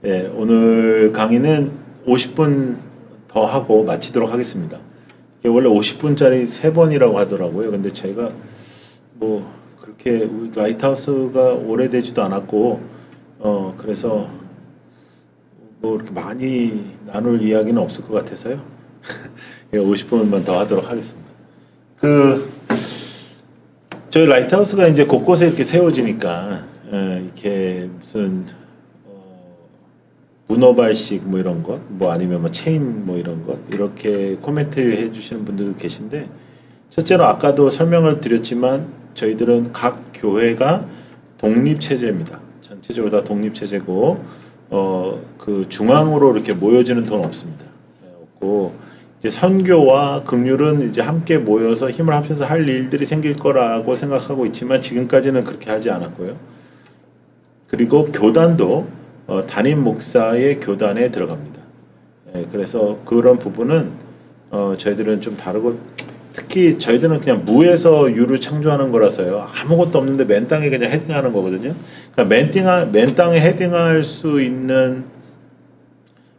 예, 오늘 강의는 50분 더 하고 마치도록 하겠습니다. 이게 원래 50분짜리 3번이라고 하더라고요. 근데 제가 뭐 그렇게 라이트하우스가 오래되지도 않았고, 그래서 뭐 이렇게 많이 나눌 이야기는 없을 것 같아서요. 50분만 더 하도록 하겠습니다. 저희 라이트하우스가 이제 곳곳에 이렇게 세워지니까, 이렇게 무슨, 문어발식 뭐 이런 것, 뭐 아니면 뭐 체인 뭐 이런 것, 이렇게 코멘트 해주시는 분들도 계신데, 첫째로 아까도 설명을 드렸지만, 저희들은 각 교회가 독립체제입니다. 전체적으로 다 독립체제고, 그 중앙으로 이렇게 모여지는 돈 없습니다. 없고, 이제 선교와 긍휼은 이제 함께 모여서 힘을 합쳐서 할 일들이 생길 거라고 생각하고 있지만 지금까지는 그렇게 하지 않았고요. 그리고 교단도 담임 목사의 교단에 들어갑니다. 그래서 그런 부분은 저희들은 좀 다르고, 특히 저희들은 그냥 무에서 유를 창조하는 거라서요. 아무것도 없는데 맨 땅에 그냥 헤딩하는 거거든요. 그러니까 맨 땅에 헤딩할 수 있는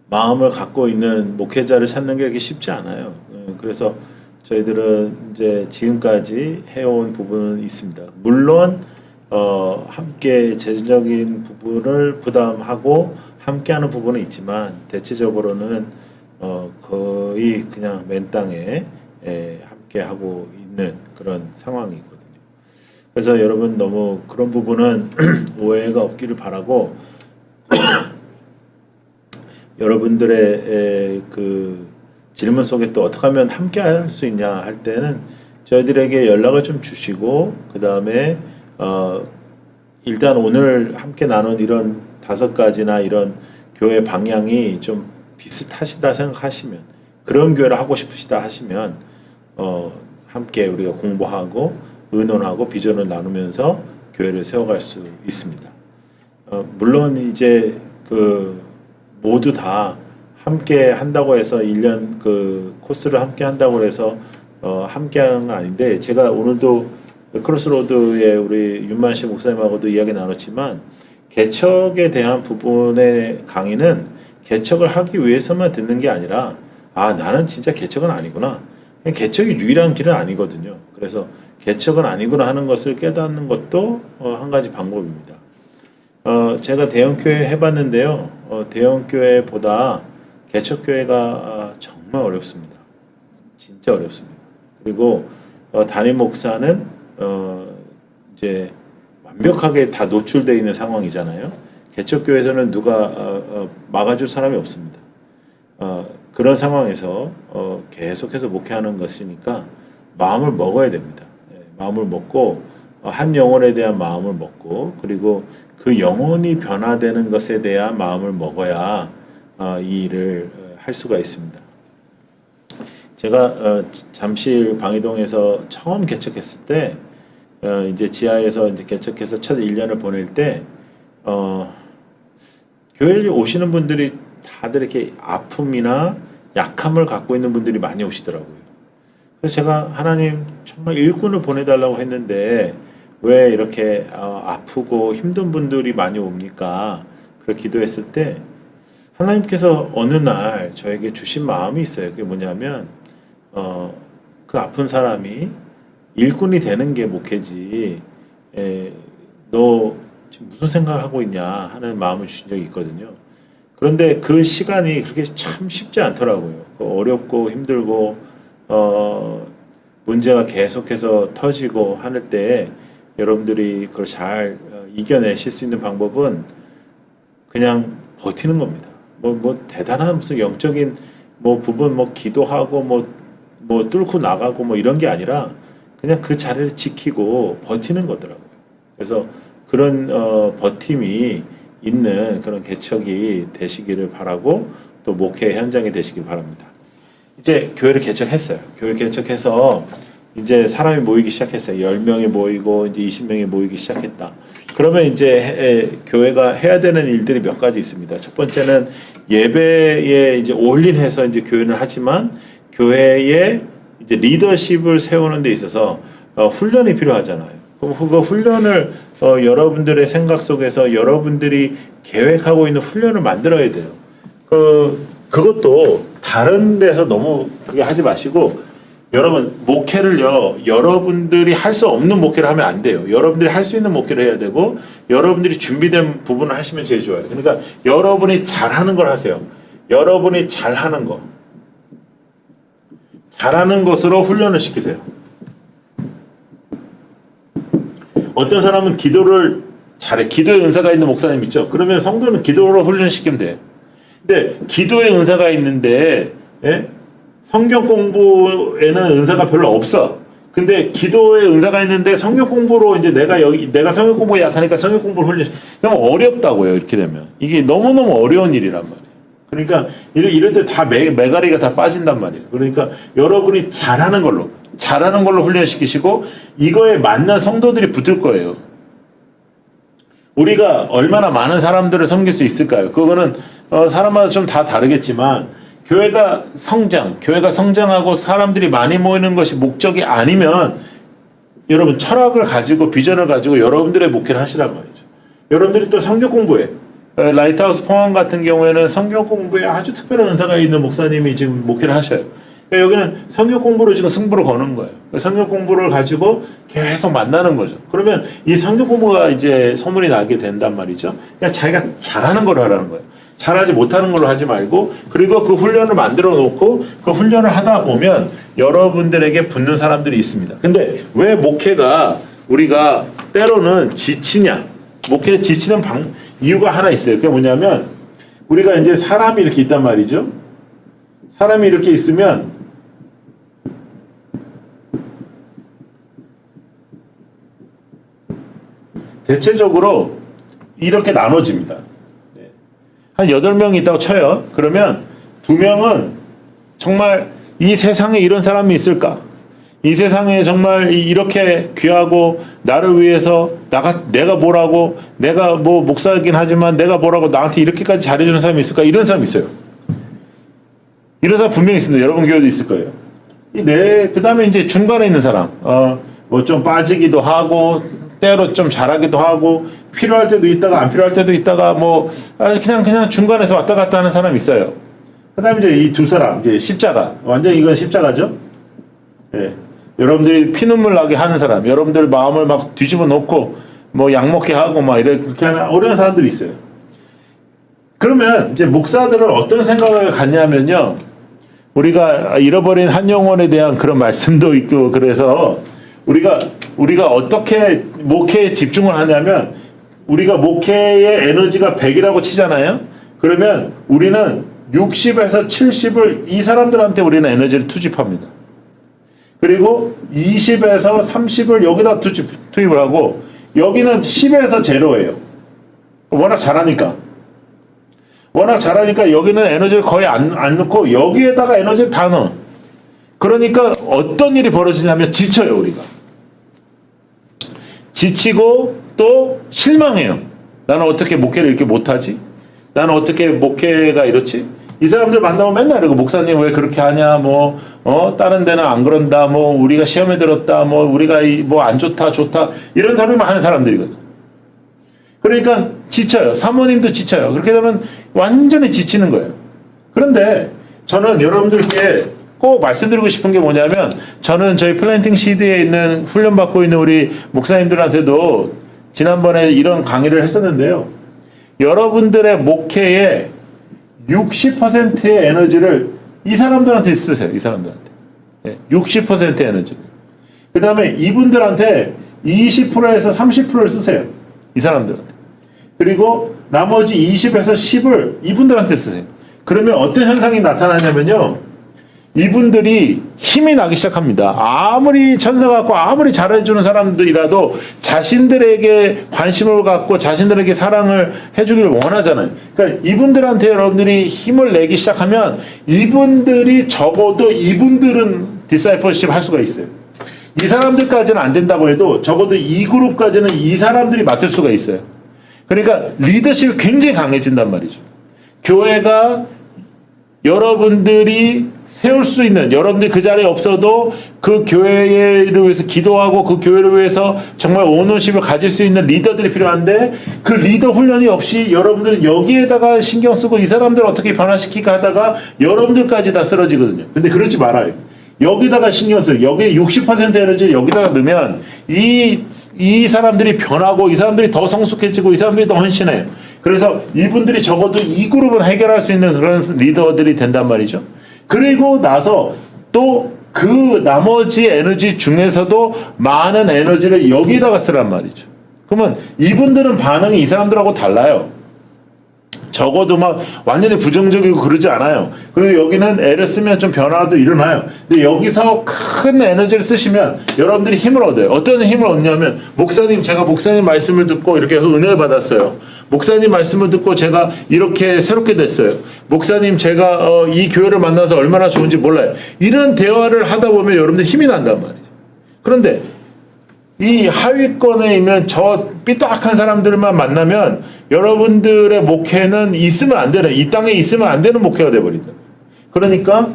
마음을 갖고 있는 목회자를 찾는 게 그렇게 쉽지 않아요. 그래서 저희들은 이제 지금까지 해온 부분은 있습니다. 물론 함께 재정적인 부분을 부담하고 함께하는 부분은 있지만 대체적으로는 거의 그냥 맨 땅에 함께하고 있는 그런 상황이거든요. 그래서 여러분 너무 그런 부분은 오해가 없기를 바라고, 여러분들의 그 질문 속에 또 어떻게 하면 함께 할 수 있냐 할 때는 저희들에게 연락을 좀 주시고, 그 다음에 일단 오늘 함께 나눈 이런 5가지나 이런 교회 방향이 좀 비슷하시다 생각하시면, 그런 교회를 하고 싶으시다 하시면 함께 우리가 공부하고 의논하고 비전을 나누면서 교회를 세워갈 수 있습니다. 물론 이제 모두 다 함께 한다고 해서 1년 그 코스를 함께 한다고 해서 함께 하는 건 아닌데, 제가 오늘도 크로스로드의 우리 윤만식 목사님하고도 이야기 나눴지만, 개척에 대한 부분의 강의는 개척을 하기 위해서만 듣는 게 아니라, 나는 진짜 개척은 아니구나, 개척이 유일한 길은 아니거든요. 그래서 개척은 아니구나 하는 것을 깨닫는 것도 한 가지 방법입니다. 제가 대형교회 해봤는데요. 대형교회보다 개척교회가 정말 어렵습니다. 진짜 어렵습니다. 그리고 담임 목사는 이제 완벽하게 다 노출되어 있는 상황이잖아요. 개척교회에서는 누가 막아줄 사람이 없습니다. 그런 상황에서 계속해서 목회하는 것이니까 마음을 먹어야 됩니다. 마음을 먹고, 한 영혼에 대한 마음을 먹고, 그리고 그 영혼이 변화되는 것에 대한 마음을 먹어야 이 일을 할 수가 있습니다. 제가 잠실 방이동에서 처음 개척했을 때, 이제 지하에서 이제 개척해서 첫 1년을 보낼 때, 교회에 오시는 분들이 다들 이렇게 아픔이나 약함을 갖고 있는 분들이 많이 오시더라고요. 그래서 제가 하나님 정말 일꾼을 보내달라고 했는데 왜 이렇게 아프고 힘든 분들이 많이 옵니까? 그렇게 기도했을 때 하나님께서 어느 날 저에게 주신 마음이 있어요. 그게 뭐냐면 그 아픈 사람이 일꾼이 되는 게 목회지, 너 지금 무슨 생각을 하고 있냐 하는 마음을 주신 적이 있거든요. 그런데 그 시간이 그렇게 참 쉽지 않더라고요. 어렵고 힘들고 문제가 계속해서 터지고 하는 때에 여러분들이 그걸 잘 이겨내실 수 있는 방법은 그냥 버티는 겁니다. 뭐 대단한 무슨 영적인 부분 기도하고 뭐 뚫고 나가고 뭐 이런 게 아니라 그냥 그 자리를 지키고 버티는 거더라고요. 그래서 그런 버팀이 있는 그런 개척이 되시기를 바라고, 또 목회 현장이 되시길 바랍니다. 이제 교회를 개척했어요. 교회를 개척해서 이제 사람이 모이기 시작했어요. 10명이 모이고 이제 20명이 모이기 시작했다. 그러면 이제 교회가 해야 되는 일들이 몇 가지 있습니다. 첫 번째는 예배에 이제 올인해서 이제 교회를 하지만, 교회에 이제 리더십을 세우는 데 있어서 훈련이 필요하잖아요. 그럼 그 훈련을 여러분들의 생각 속에서 여러분들이 계획하고 있는 훈련을 만들어야 돼요. 그것도 다른 데서 너무 그게 하지 마시고, 여러분 목회를요, 여러분들이 할 수 없는 목회를 하면 안 돼요. 여러분들이 할 수 있는 목회를 해야 되고, 여러분들이 준비된 부분을 하시면 제일 좋아요. 그러니까 여러분이 잘하는 걸 하세요. 여러분이 잘하는 거, 잘하는 것으로 훈련을 시키세요. 어떤 사람은 기도를 잘해. 기도의 은사가 있는 목사님 있죠. 그러면 성도는 기도로 훈련시키면 돼요. 근데 기도의 은사가 있는데, 예? 성경 공부에는 은사가 별로 없어. 근데 기도의 은사가 있는데 성경 공부로 이제 내가 성경 공부에 약하니까 성경 공부를 훈련시. 너무 어렵다고요. 이렇게 되면 이게 너무너무 어려운 일이란 말이에요. 그러니까 이럴 때 다 매가리가 다 빠진단 말이에요. 그러니까 여러분이 잘하는 걸로 훈련시키시고, 이거에 맞는 성도들이 붙을 거예요. 우리가 얼마나 많은 사람들을 섬길 수 있을까요? 그거는 사람마다 좀 다 다르겠지만, 교회가 성장하고 사람들이 많이 모이는 것이 목적이 아니면, 여러분 철학을 가지고 비전을 가지고 여러분들의 목회를 하시란 말이죠. 여러분들이 또 성경 공부에, 라이트하우스 포항 같은 경우에는 성경 공부에 아주 특별한 은사가 있는 목사님이 지금 목회를 하셔요. 그러니까 여기는 성경 공부로 지금 승부를 거는 거예요. 성경 공부를 가지고 계속 만나는 거죠. 그러면 이 성경 공부가 이제 소문이 나게 된단 말이죠. 그러니까 자기가 잘하는 걸 하라는 거예요. 잘하지 못하는 걸로 하지 말고, 그리고 그 훈련을 만들어 놓고 그 훈련을 하다 보면 여러분들에게 붙는 사람들이 있습니다. 근데 왜 목회가 우리가 때로는 지치냐? 목회에 지치는 이유가 하나 있어요. 그게 뭐냐면, 우리가 이제 사람이 이렇게 있단 말이죠. 사람이 이렇게 있으면 대체적으로 이렇게 나눠집니다. 한 8명이 있다고 쳐요. 그러면 2명은 정말 이 세상에 이런 사람이 있을까? 이 세상에 정말 이렇게 귀하고 나를 위해서 내가 뭐라고, 내가 뭐 목사이긴 하지만 내가 뭐라고 나한테 이렇게까지 잘해주는 사람이 있을까? 이런 사람이 있어요. 이런 사람 분명히 있습니다. 여러분 교회도 있을 거예요. 그 다음에 이제 중간에 있는 사람, 뭐 좀 빠지기도 하고, 때로 좀 잘하기도 하고, 필요할 때도 있다가 안 필요할 때도 있다가, 뭐 그냥 중간에서 왔다 갔다 하는 사람이 있어요. 그 다음에 이제 이 2사람, 이제 십자가, 완전 이건 십자가죠. 예. 여러분들이 피눈물 나게 하는 사람, 여러분들 마음을 막 뒤집어 놓고 뭐 약먹게 하고 막 이렇게 하는 어려운 사람들이 있어요. 그러면 이제 목사들은 어떤 생각을 갖냐면요, 우리가 잃어버린 한 영혼에 대한 그런 말씀도 있고, 그래서 우리가 어떻게 목회에 집중을 하냐면, 우리가 목회의 에너지가 100이라고 치잖아요. 그러면 우리는 60에서 70을 이 사람들한테 우리는 에너지를 투입합니다. 그리고 20에서 30을 여기다 투입을 하고, 여기는 10에서 0예요. 워낙 잘하니까 여기는 에너지를 거의 안 넣고 여기에다가 에너지를 다 넣어. 그러니까 어떤 일이 벌어지냐면 지쳐요. 우리가 지치고 또 실망해요. 나는 어떻게 목회를 이렇게 못하지? 나는 어떻게 목회가 이렇지? 이 사람들 만나면 맨날 이러고, 목사님 왜 그렇게 하냐, 다른 데는 안 그런다, 우리가 시험에 들었다, 우리가 뭐 안 좋다, 이런 사람만 하는 사람들이거든. 그러니까 지쳐요. 사모님도 지쳐요. 그렇게 되면 완전히 지치는 거예요. 그런데 저는 여러분들께 꼭 말씀드리고 싶은 게 뭐냐면, 저는 저희 플랜팅 시드에 있는 훈련받고 있는 우리 목사님들한테도 지난번에 이런 강의를 했었는데요. 여러분들의 목회에 60%의 에너지를 이 사람들한테 쓰세요. 이 사람들한테. 60%의 에너지를. 그 다음에 이분들한테 20%에서 30%를 쓰세요. 이 사람들한테. 그리고 나머지 20에서 10을 이분들한테 쓰세요. 그러면 어떤 현상이 나타나냐면요, 이분들이 힘이 나기 시작합니다. 아무리 천사 같고 아무리 잘해주는 사람들이라도 자신들에게 관심을 갖고 자신들에게 사랑을 해주기를 원하잖아요. 그러니까 이분들한테 여러분들이 힘을 내기 시작하면, 이분들은 디사이플십 할 수가 있어요. 이 사람들까지는 안 된다고 해도 적어도 이 그룹까지는 이 사람들이 맡을 수가 있어요. 그러니까 리더십이 굉장히 강해진단 말이죠. 교회가 여러분들이 세울 수 있는, 여러분들이 그 자리에 없어도 그 교회를 위해서 기도하고 그 교회를 위해서 정말 오너십을 가질 수 있는 리더들이 필요한데, 그 리더 훈련이 없이 여러분들은 여기에다가 신경 쓰고 이 사람들을 어떻게 변화시킬까 하다가 여러분들까지 다 쓰러지거든요. 근데 그러지 말아요. 여기다가 신경 쓰요. 여기 60% 에너지를 여기다가 넣으면 이 사람들이 변하고 이 사람들이 더 성숙해지고 이 사람들이 더 헌신해요. 그래서 이분들이 적어도 이 그룹을 해결할 수 있는 그런 리더들이 된단 말이죠. 그리고 나서 또 그 나머지 에너지 중에서도 많은 에너지를 여기다가 쓰란 말이죠. 그러면 이분들은 반응이 이 사람들하고 달라요. 적어도 막 완전히 부정적이고 그러지 않아요. 그리고 여기는 애를 쓰면 좀 변화도 일어나요. 근데 여기서 큰 에너지를 쓰시면 여러분들이 힘을 얻어요. 어떤 힘을 얻냐면, 제가 목사님 말씀을 듣고 이렇게 해서 은혜를 받았어요. 목사님 말씀을 듣고 제가 이렇게 새롭게 됐어요. 목사님, 제가 이 교회를 만나서 얼마나 좋은지 몰라요. 이런 대화를 하다 보면 여러분들 힘이 난단 말이죠. 그런데 이 하위권에 있는 저 삐딱한 사람들만 만나면 여러분들의 목회는 있으면 안 되는, 이 땅에 있으면 안 되는 목회가 되어버린다. 그러니까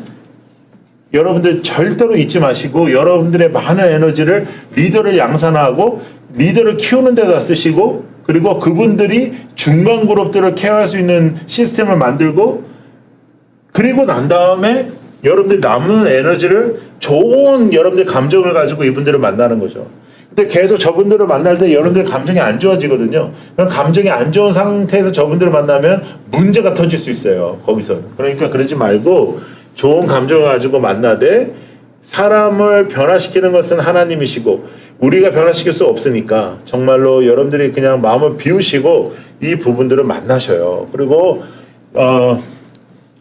여러분들 절대로 잊지 마시고 여러분들의 많은 에너지를 리더를 양산하고 리더를 키우는 데다 쓰시고, 그리고 그분들이 중간 그룹들을 케어할 수 있는 시스템을 만들고, 그리고 난 다음에 여러분들이 남는 에너지를 좋은 여러분들 감정을 가지고 이분들을 만나는 거죠. 근데 계속 저분들을 만날 때 여러분들 감정이 안 좋아지거든요. 그럼 감정이 안 좋은 상태에서 저분들을 만나면 문제가 터질 수 있어요. 거기서. 그러니까 그러지 말고 좋은 감정을 가지고 만나되, 사람을 변화시키는 것은 하나님이시고 우리가 변화시킬 수 없으니까 정말로 여러분들이 그냥 마음을 비우시고 이 부분들을 만나셔요. 그리고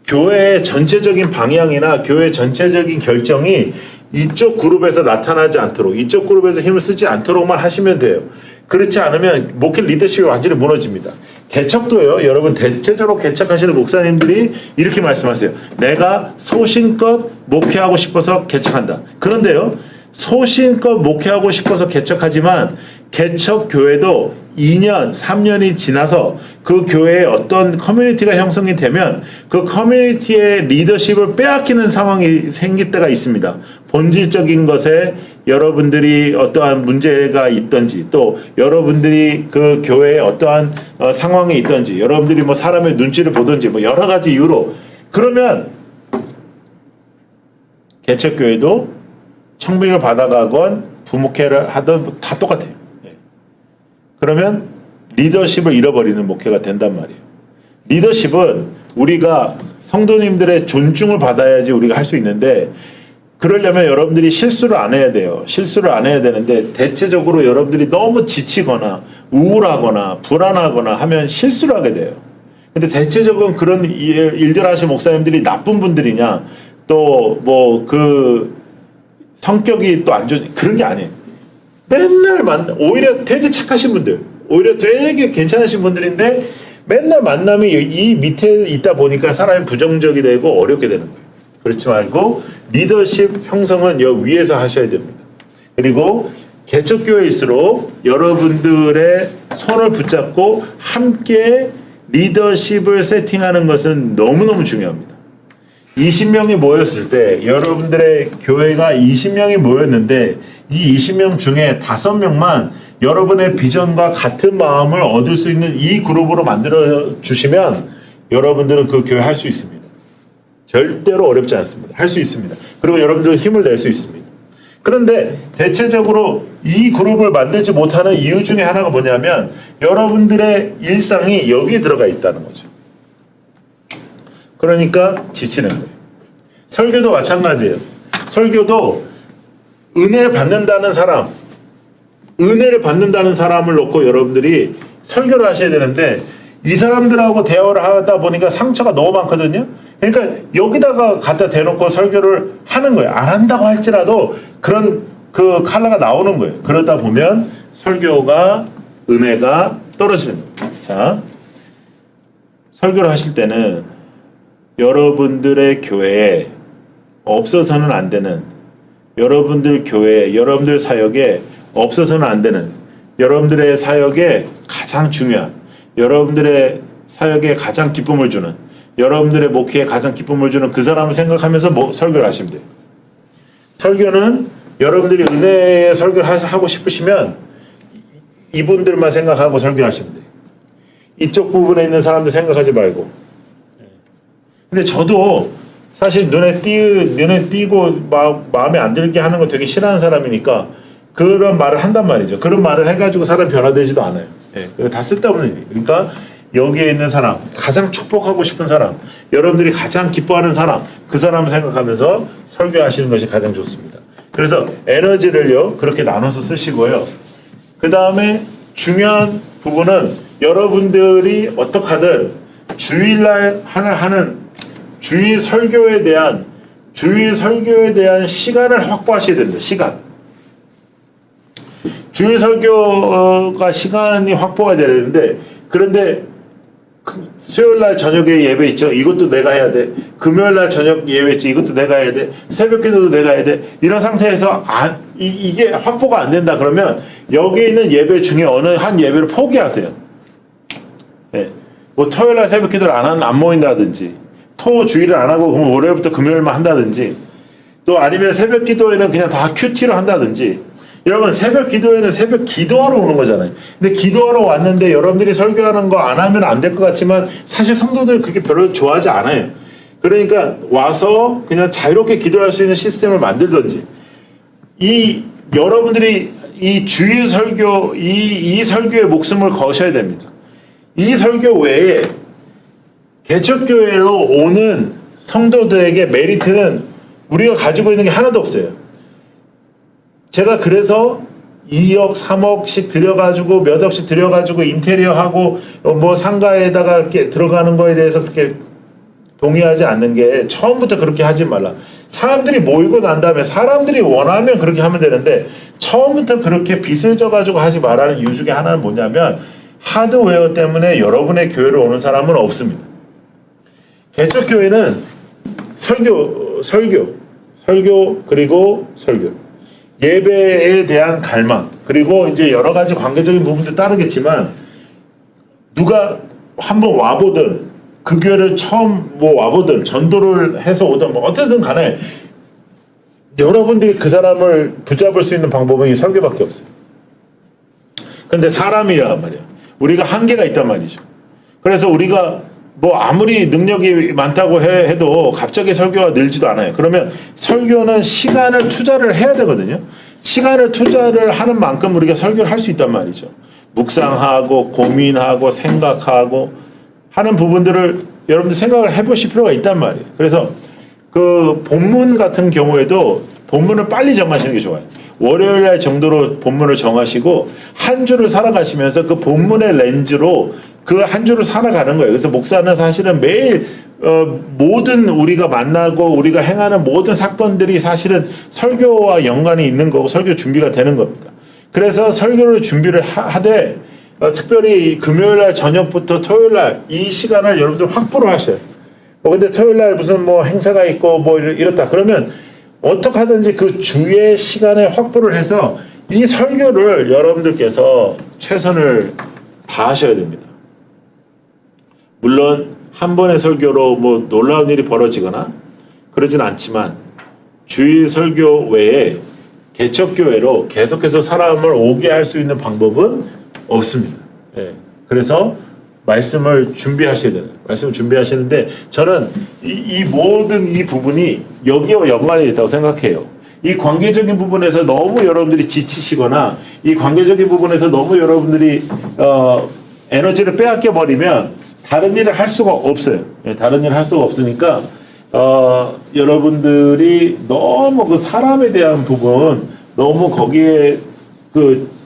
교회의 전체적인 방향이나 교회 전체적인 결정이 이쪽 그룹에서 나타나지 않도록, 이쪽 그룹에서 힘을 쓰지 않도록만 하시면 돼요. 그렇지 않으면 목회 리더십이 완전히 무너집니다. 개척도요, 여러분 대체적으로 개척하시는 목사님들이 이렇게 말씀하세요. 내가 소신껏 목회하고 싶어서 개척한다. 그런데요, 소신껏 목회하고 싶어서 개척하지만 개척 교회도 2년, 3년이 지나서 그 교회에 어떤 커뮤니티가 형성이 되면 그 커뮤니티의 리더십을 빼앗기는 상황이 생길 때가 있습니다. 본질적인 것에 여러분들이 어떠한 문제가 있든지, 또 여러분들이 그 교회에 어떠한 상황이 있든지, 여러분들이 뭐 사람의 눈치를 보든지 뭐 여러 가지 이유로, 그러면 개척교회도 청빙을 받아가건 부목회를 하든 다 똑같아요. 그러면 리더십을 잃어버리는 목회가 된단 말이에요. 리더십은 우리가 성도님들의 존중을 받아야지 우리가 할 수 있는데, 그러려면 여러분들이 실수를 안 해야 돼요. 실수를 안 해야 되는데, 대체적으로 여러분들이 너무 지치거나 우울하거나 불안하거나 하면 실수를 하게 돼요. 근데 대체적으로 그런 일들 하신 목사님들이 나쁜 분들이냐, 또 뭐 그 성격이 또 안 좋은, 그런 게 아니에요. 맨날 오히려 되게 착하신 분들, 오히려 되게 괜찮으신 분들인데 맨날 만남이 이 밑에 있다 보니까 사람이 부정적이 되고 어렵게 되는 거예요. 그렇지 말고 리더십 형성은 여 위에서 하셔야 됩니다. 그리고 개척교회일수록 여러분들의 손을 붙잡고 함께 리더십을 세팅하는 것은 너무너무 중요합니다. 20명이 모였을 때, 여러분들의 교회가 20명이 모였는데 이 20명 중에 5명만 여러분의 비전과 같은 마음을 얻을 수 있는 이 그룹으로 만들어 주시면 여러분들은 그 교회 할 수 있습니다. 절대로 어렵지 않습니다. 할 수 있습니다. 그리고 여러분들은 힘을 낼 수 있습니다. 그런데 대체적으로 이 그룹을 만들지 못하는 이유 중에 하나가 뭐냐면 여러분들의 일상이 여기에 들어가 있다는 거죠. 그러니까 지치는 거예요. 설교도 마찬가지예요. 설교도 은혜를 받는다는 사람을 놓고 여러분들이 설교를 하셔야 되는데, 이 사람들하고 대화를 하다 보니까 상처가 너무 많거든요. 그러니까 여기다가 갖다 대놓고 설교를 하는 거예요. 안 한다고 할지라도 그런 그 컬러가 나오는 거예요. 그러다 보면 설교가, 은혜가 떨어지는 거예요. 자, 설교를 하실 때는 여러분들의 교회에 없어서는 안 되는, 여러분들 교회에, 여러분들 사역에 없어서는 안 되는, 여러분들의 사역에 가장 중요한, 여러분들의 사역에 가장 기쁨을 주는, 여러분들의 목회에 가장 기쁨을 주는 그 사람을 생각하면서 설교를 하시면 돼요. 설교는 여러분들이 은혜의 설교를 하고 싶으시면 이분들만 생각하고 설교하시면 돼요. 이쪽 부분에 있는 사람들 생각하지 말고. 근데 저도 사실 눈에 띄고 마음에 안 들게 하는 거 되게 싫어하는 사람이니까 그런 말을 한단 말이죠. 그런 말을 해가지고 사람 변화되지도 않아요. 다 쓸데없는 일. 그러니까 여기에 있는 사람, 가장 축복하고 싶은 사람, 여러분들이 가장 기뻐하는 사람, 그 사람을 생각하면서 설교하시는 것이 가장 좋습니다. 그래서 에너지를요, 그렇게 나눠서 쓰시고요. 그 다음에 중요한 부분은 여러분들이 어떻게 하든 주일 설교에 대한 시간을 확보하셔야 됩니다. 시간. 주일 설교가 시간이 확보가 되는데, 그런데 수요일 날 저녁에 예배 있죠. 이것도 내가 해야 돼. 금요일 날 저녁 예배 있죠. 이것도 내가 해야 돼. 새벽 기도도 내가 해야 돼. 이런 상태에서 이게 확보가 안 된다 그러면 여기 있는 예배 중에 어느 한 예배를 포기하세요. 뭐 토요일 날 새벽 기도를 안 모인다든지, 주일을 안 하고 그럼 월요일부터 금요일만 한다든지, 또 아니면 새벽 기도에는 그냥 다 큐티로 한다든지. 여러분, 새벽 기도에는 새벽 기도하러 오는 거잖아요. 근데 기도하러 왔는데 여러분들이 설교하는 거 안 하면 안 될 것 같지만 사실 성도들 그렇게 별로 좋아하지 않아요. 그러니까 와서 그냥 자유롭게 기도할 수 있는 시스템을 만들든지, 여러분들이 이 주일 설교, 이 설교에 목숨을 거셔야 됩니다. 이 설교 외에 개척교회로 오는 성도들에게 메리트는 우리가 가지고 있는 게 하나도 없어요. 제가 그래서 2억, 3억씩 들여가지고 몇 억씩 들여가지고 인테리어 하고 뭐 상가에다가 이렇게 들어가는 거에 대해서 그렇게 동의하지 않는 게, 처음부터 그렇게 하지 말라. 사람들이 모이고 난 다음에 사람들이 원하면 그렇게 하면 되는데 처음부터 그렇게 빚을 져가지고 하지 말라는 이유 중에 하나는 뭐냐면, 하드웨어 때문에 여러분의 교회로 오는 사람은 없습니다. 개척교회는 설교 그리고 설교, 예배에 대한 갈망, 그리고 이제 여러 가지 관계적인 부분도 따르겠지만, 누가 한번 와보든 그 교회를 처음 와보든 전도를 해서 오든 어떻든 간에 여러분들이 그 사람을 붙잡을 수 있는 방법은 이 설교밖에 없어요. 근데 사람이란 말이야. 우리가 한계가 있단 말이죠. 그래서 우리가 아무리 능력이 많다고 해도 갑자기 설교가 늘지도 않아요. 그러면 설교는 시간을 투자를 해야 되거든요. 시간을 투자를 하는 만큼 우리가 설교를 할 수 있단 말이죠. 묵상하고 고민하고 생각하고 하는 부분들을 여러분들 생각을 해보실 필요가 있단 말이에요. 그래서 그 본문 같은 경우에도 본문을 빨리 정하시는 게 좋아요. 월요일 날 정도로 본문을 정하시고 한 주를 살아가시면서 그 본문의 렌즈로 그 한 주를 살아가는 거예요. 그래서 목사는 사실은 매일 모든 우리가 만나고 우리가 행하는 모든 사건들이 사실은 설교와 연관이 있는 거고 설교 준비가 되는 겁니다. 그래서 설교를 준비를 하되 특별히 금요일 날 저녁부터 토요일 날 이 시간을 여러분들 확보를 하셔요. 근데 토요일 날 무슨 행사가 있고 이렇다 그러면 어떻게 하든지 그 주의 시간에 확보를 해서 이 설교를 여러분들께서 최선을 다하셔야 됩니다. 물론 한 번의 설교로 놀라운 일이 벌어지거나 그러진 않지만 주일 설교 외에 개척교회로 계속해서 사람을 오게 할 수 있는 방법은 없습니다. 그래서 말씀을 준비하셔야 되는, 말씀을 준비하시는데 저는 이 모든 이 부분이 여기와 연관이 있다고 생각해요. 이 관계적인 부분에서 너무 여러분들이 지치시거나 이 관계적인 부분에서 너무 여러분들이 에너지를 빼앗겨 버리면 다른 일을 할 수가 없어요. 다른 일을 할 수가 없으니까 여러분들이 너무 그 사람에 대한 부분 너무 거기에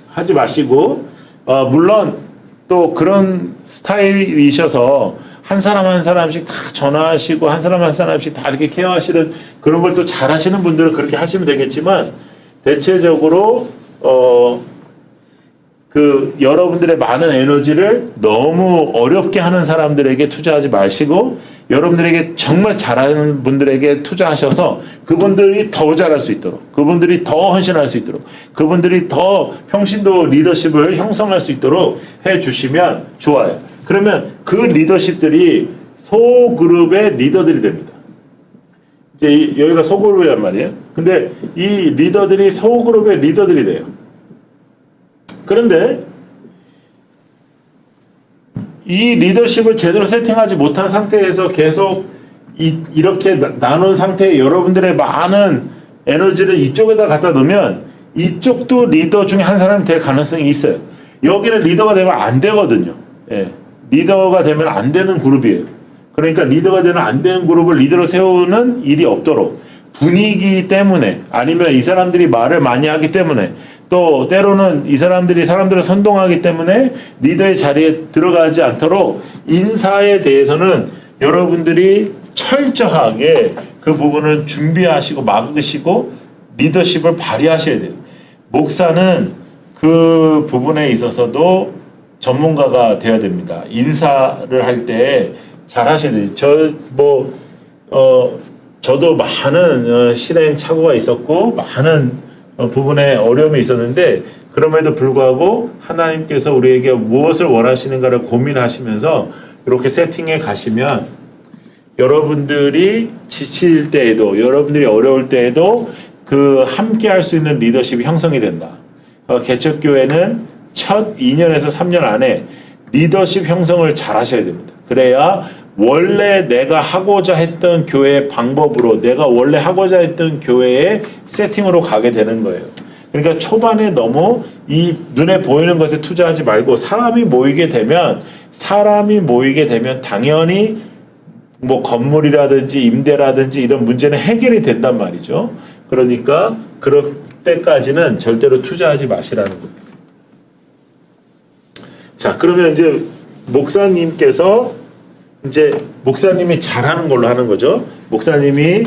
하지 마시고 물론 또 그런 스타일이셔서 한 사람 한 사람씩 다 전화하시고 한 사람 한 사람씩 다 이렇게 케어하시는 그런 걸 또 잘하시는 분들은 그렇게 하시면 되겠지만 대체적으로 여러분들의 많은 에너지를 너무 어렵게 하는 사람들에게 투자하지 마시고 여러분들에게 정말 잘하는 분들에게 투자하셔서 그분들이 더 잘할 수 있도록, 그분들이 더 헌신할 수 있도록, 그분들이 더 평신도 리더십을 형성할 수 있도록 해주시면 좋아요. 그러면 그 리더십들이 소그룹의 리더들이 됩니다. 이제 여기가 소그룹이란 말이에요. 근데 이 리더들이 소그룹의 리더들이 돼요. 그런데 이 리더십을 제대로 세팅하지 못한 상태에서 계속 이렇게 나눈 상태에 여러분들의 많은 에너지를 이쪽에다 갖다 놓으면 이쪽도 리더 중에 한 사람이 될 가능성이 있어요. 여기는 리더가 되면 안 되거든요. 예. 리더가 되면 안 되는 그룹이에요. 그러니까 리더가 되면 안 되는 그룹을 리더로 세우는 일이 없도록 분위기 때문에 아니면 이 사람들이 말을 많이 하기 때문에 또 때로는 이 사람들이 사람들을 선동하기 때문에 리더의 자리에 들어가지 않도록 인사에 대해서는 여러분들이 철저하게 그 부분을 준비하시고 막으시고 리더십을 발휘하셔야 돼요. 목사는 그 부분에 있어서도 전문가가 되어야 됩니다. 인사를 할 때 잘 하셔야 돼요. 저도 많은 실행착오가 있었고 많은 부분에 어려움이 있었는데 그럼에도 불구하고 하나님께서 우리에게 무엇을 원하시는가를 고민하시면서 이렇게 세팅해 가시면 여러분들이 지칠 때에도 여러분들이 어려울 때에도 그 함께 할 수 있는 리더십이 형성이 된다. 개척교회는 첫 2년에서 3년 안에 리더십 형성을 잘 하셔야 됩니다. 그래야 원래 내가 하고자 했던 교회의 방법으로 내가 원래 하고자 했던 교회의 세팅으로 가게 되는 거예요. 그러니까 초반에 너무 이 눈에 보이는 것에 투자하지 말고 사람이 모이게 되면 당연히 뭐 건물이라든지 임대라든지 이런 문제는 해결이 된단 말이죠. 그러니까 그럴 때까지는 절대로 투자하지 마시라는 겁니다. 자, 그러면 이제 목사님이 잘하는 걸로 하는 거죠. 목사님이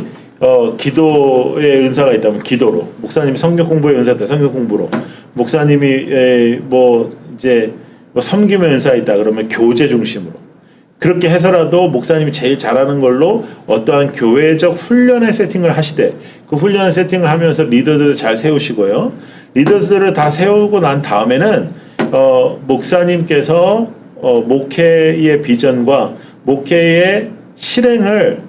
기도의 은사가 있다면 기도로, 목사님이 성경 공부의 은사가 있다 성경 공부로, 목사님이 섬김의 은사가 있다 그러면 교제 중심으로. 그렇게 해서라도 목사님이 제일 잘하는 걸로 어떠한 교회적 훈련의 세팅을 하시되 그 훈련의 세팅을 하면서 리더들을 잘 세우시고요. 리더들을 다 세우고 난 다음에는 목사님께서 목회의 비전과 목회의 실행을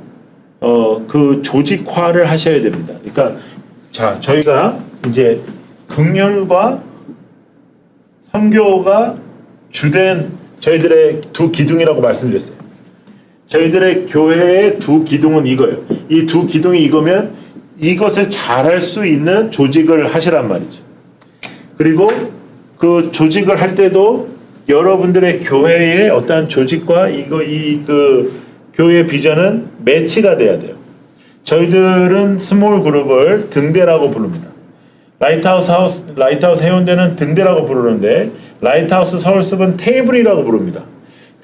그 조직화를 하셔야 됩니다. 그러니까 자, 저희가 이제 긍휼과 선교가 주된 저희들의 두 기둥이라고 말씀드렸어요. 저희들의 교회의 두 기둥은 이거예요. 이 두 기둥이 이거면 이것을 잘할 수 있는 조직을 하시란 말이죠. 그리고 그 조직을 할 때도 여러분들의 교회의 어떠한 조직과 그 교회 비전은 매치가 돼야 돼요. 저희들은 스몰 그룹을 등대라고 부릅니다. 라이트하우스 해운대는 등대라고 부르는데 라이트하우스 서울숲은 테이블이라고 부릅니다.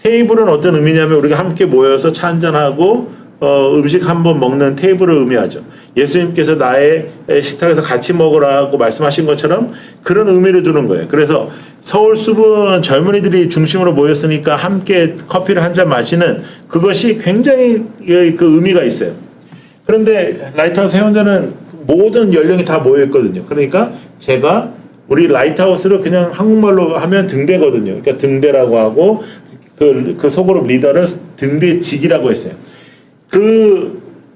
테이블은 어떤 의미냐면 우리가 함께 모여서 차 한잔하고 음식 한번 먹는 테이블을 의미하죠. 예수님께서 나의 식탁에서 같이 먹으라고 말씀하신 것처럼 그런 의미를 두는 거예요. 그래서 서울숲은 젊은이들이 중심으로 모였으니까 함께 커피를 한 잔 마시는 그것이 굉장히 그 의미가 있어요. 그런데 라이트하우스 해운대는 모든 연령이 다 모여 있거든요. 그러니까 제가 우리 라이트하우스를 그냥 한국말로 하면 등대거든요. 그러니까 등대라고 하고 그 소그룹 리더를 등대직이라고 했어요.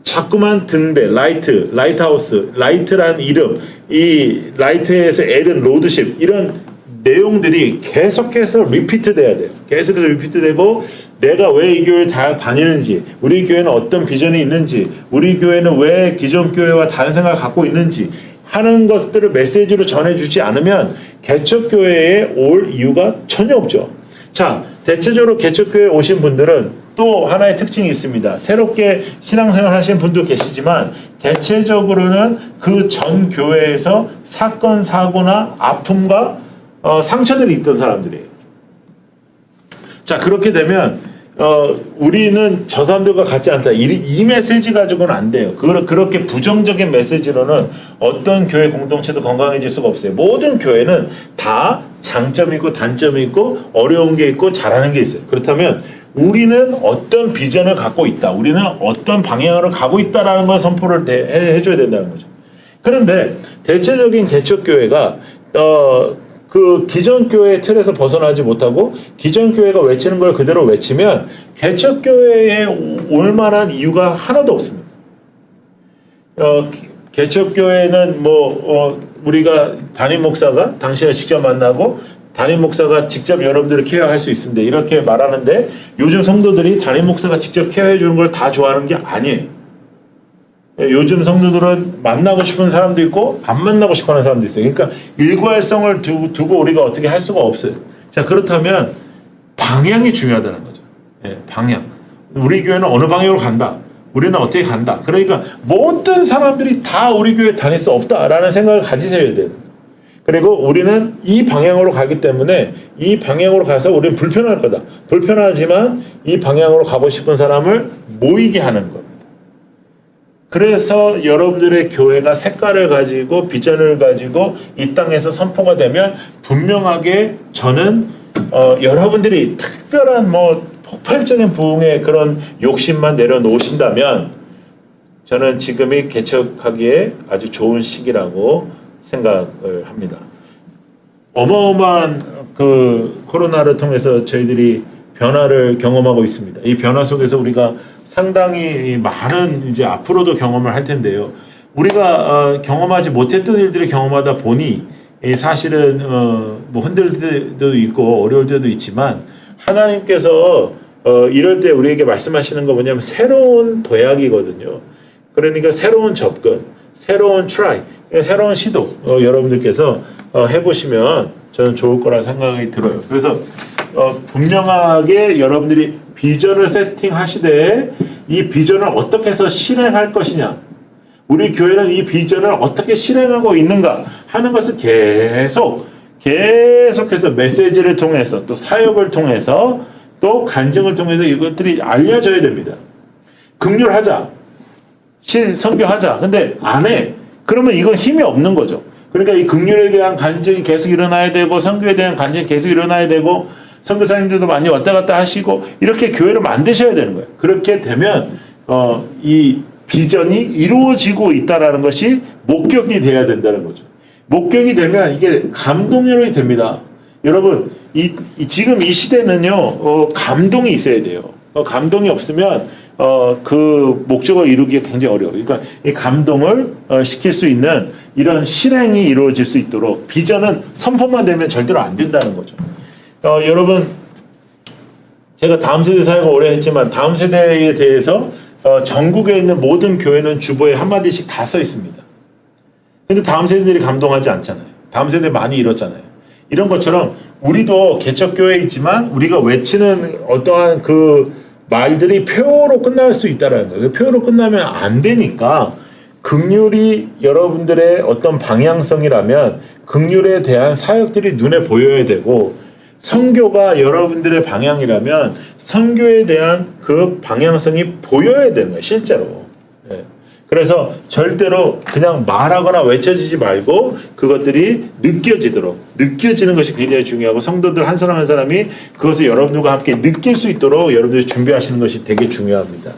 자꾸만 등대, 라이트하우스, 라이트라는 이름, 이 라이트에서 L은 로드십, 이런 내용들이 계속해서 리피트 돼야 돼요. 계속해서 리피트 되고, 내가 왜 이 교회를 다니는지, 우리 교회는 어떤 비전이 있는지, 우리 교회는 왜 기존 교회와 다른 생각을 갖고 있는지 하는 것들을 메시지로 전해주지 않으면 개척교회에 올 이유가 전혀 없죠. 자, 대체적으로 개척교회에 오신 분들은 또 하나의 특징이 있습니다. 새롭게 신앙생활 하시는 분도 계시지만 대체적으로는 그 전 교회에서 사건, 사고나 아픔과 상처들이 있던 사람들이에요. 자, 그렇게 되면 우리는 저 사람들과 같지 않다. 이 메시지 가지고는 안 돼요. 그렇게 부정적인 메시지로는 어떤 교회 공동체도 건강해질 수가 없어요. 모든 교회는 다 장점이 있고 단점이 있고 어려운 게 있고 잘하는 게 있어요. 그렇다면 우리는 어떤 비전을 갖고 있다. 우리는 어떤 방향으로 가고 있다라는 걸 선포를 해줘야 된다는 거죠. 그런데 대체적인 개척교회가 그 기존 교회의 틀에서 벗어나지 못하고 기존 교회가 외치는 걸 그대로 외치면 개척교회에 올 만한 이유가 하나도 없습니다. 개척교회는 우리가 담임 목사가 당신을 직접 만나고 담임 목사가 직접 여러분들을 케어할 수 있습니다. 이렇게 말하는데 요즘 성도들이 담임 목사가 직접 케어해 주는 걸 다 좋아하는 게 아니에요. 요즘 성도들은 만나고 싶은 사람도 있고 안 만나고 싶어하는 사람도 있어요. 그러니까 일괄성을 두고 우리가 어떻게 할 수가 없어요. 자, 그렇다면 방향이 중요하다는 거죠. 방향. 우리 교회는 어느 방향으로 간다. 우리는 어떻게 간다. 그러니까 모든 사람들이 다 우리 교회에 다닐 수 없다라는 생각을 가지셔야 돼요. 그리고 우리는 이 방향으로 가기 때문에 이 방향으로 가서 우리는 불편할 거다. 불편하지만 이 방향으로 가고 싶은 사람을 모이게 하는 겁니다. 그래서 여러분들의 교회가 색깔을 가지고 비전을 가지고 이 땅에서 선포가 되면 분명하게 저는 여러분들이 특별한 폭발적인 부흥의 그런 욕심만 내려놓으신다면 저는 지금이 개척하기에 아주 좋은 시기라고 생각을 합니다. 어마어마한 그 코로나를 통해서 저희들이 변화를 경험하고 있습니다. 이 변화 속에서 우리가 상당히 많은 이제 앞으로도 경험을 할 텐데요. 우리가 경험하지 못했던 일들을 경험하다 보니 사실은 흔들 때도 있고 어려울 때도 있지만 하나님께서 이럴 때 우리에게 말씀하시는 거 뭐냐면 새로운 도약이거든요. 그러니까 새로운 접근, 새로운 트라이, 새로운 시도 여러분들께서 해보시면 저는 좋을 거라 생각이 들어요. 그래서 분명하게 여러분들이 비전을 세팅하시되 이 비전을 어떻게 해서 실행할 것이냐, 우리 교회는 이 비전을 어떻게 실행하고 있는가 하는 것을 계속해서 메시지를 통해서 또 사역을 통해서 또 간증을 통해서 이것들이 알려져야 됩니다. 긍휼하자, 선교하자. 근데 안 해. 그러면 이건 힘이 없는 거죠. 그러니까 이 긍휼에 대한 간증이 계속 일어나야 되고 선교에 대한 간증이 계속 일어나야 되고 선교사님들도 많이 왔다 갔다 하시고 이렇게 교회를 만드셔야 되는 거예요. 그렇게 되면 이 비전이 이루어지고 있다라는 것이 목격이 돼야 된다는 거죠. 목격이 되면 이게 감동이 됩니다. 여러분 지금 이 시대는요 감동이 있어야 돼요. 감동이 없으면 그 목적을 이루기가 굉장히 어려워요. 그러니까 이 감동을 시킬 수 있는 이런 실행이 이루어질 수 있도록 비전은 선포만 되면 절대로 안 된다는 거죠. 여러분 제가 다음 세대 사역을 오래 했지만 다음 세대에 대해서 전국에 있는 모든 교회는 주보에 한마디씩 다 써 있습니다. 근데 다음 세대들이 감동하지 않잖아요. 다음 세대 많이 잃었잖아요. 이런 것처럼 우리도 개척교회에 있지만 우리가 외치는 어떠한 그 말들이 표로 끝날 수 있다는 거예요. 표로 끝나면 안 되니까 긍휼이 여러분들의 어떤 방향성이라면 긍휼에 대한 사역들이 눈에 보여야 되고 선교가 여러분들의 방향이라면 선교에 대한 그 방향성이 보여야 되는 거예요. 실제로. 그래서 절대로 그냥 말하거나 외쳐지지 말고 그것들이 느껴지는 것이 굉장히 중요하고 성도들 한 사람 한 사람이 그것을 여러분들과 함께 느낄 수 있도록 여러분들이 준비하시는 것이 되게 중요합니다.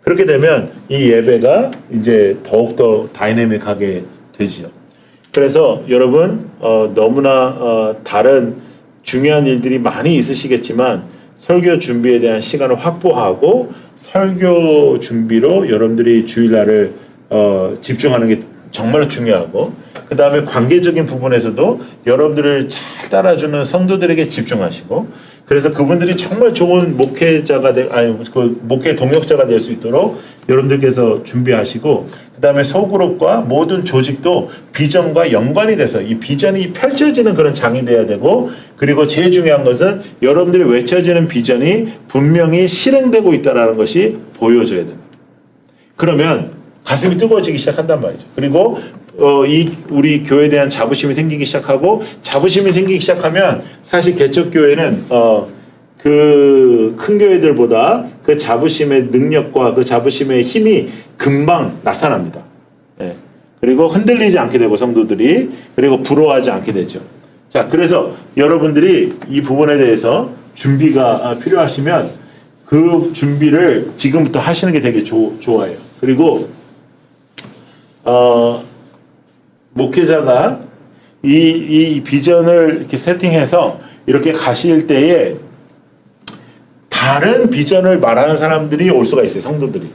그렇게 되면 이 예배가 이제 더욱더 다이내믹하게 되지요. 그래서 여러분 너무나 다른 중요한 일들이 많이 있으시겠지만 설교 준비에 대한 시간을 확보하고 설교 준비로 여러분들이 주일날을 집중하는 게 정말 중요하고 그 다음에 관계적인 부분에서도 여러분들을 잘 따라주는 성도들에게 집중하시고 그래서 그분들이 정말 좋은 목회자가 목회 동역자가 될 수 있도록 여러분들께서 준비하시고 그 다음에 소그룹과 모든 조직도 비전과 연관이 돼서 이 비전이 펼쳐지는 그런 장이 돼야 되고 그리고 제일 중요한 것은 여러분들이 외쳐지는 비전이 분명히 실행되고 있다는 것이 보여져야 됩니다. 그러면 가슴이 뜨거워지기 시작한단 말이죠. 그리고 우리 교회에 대한 자부심이 생기기 시작하고 자부심이 생기기 시작하면 사실 개척교회는 그 큰 교회들보다 그 자부심의 능력과 그 자부심의 힘이 금방 나타납니다. 그리고 흔들리지 않게 되고 성도들이 그리고 부러워하지 않게 되죠. 자, 그래서 여러분들이 이 부분에 대해서 준비가 필요하시면 그 준비를 지금부터 하시는 게 되게 좋아요. 그리고 목회자가 이 비전을 이렇게 세팅해서 이렇게 가실 때에 다른 비전을 말하는 사람들이 올 수가 있어요. 성도들이.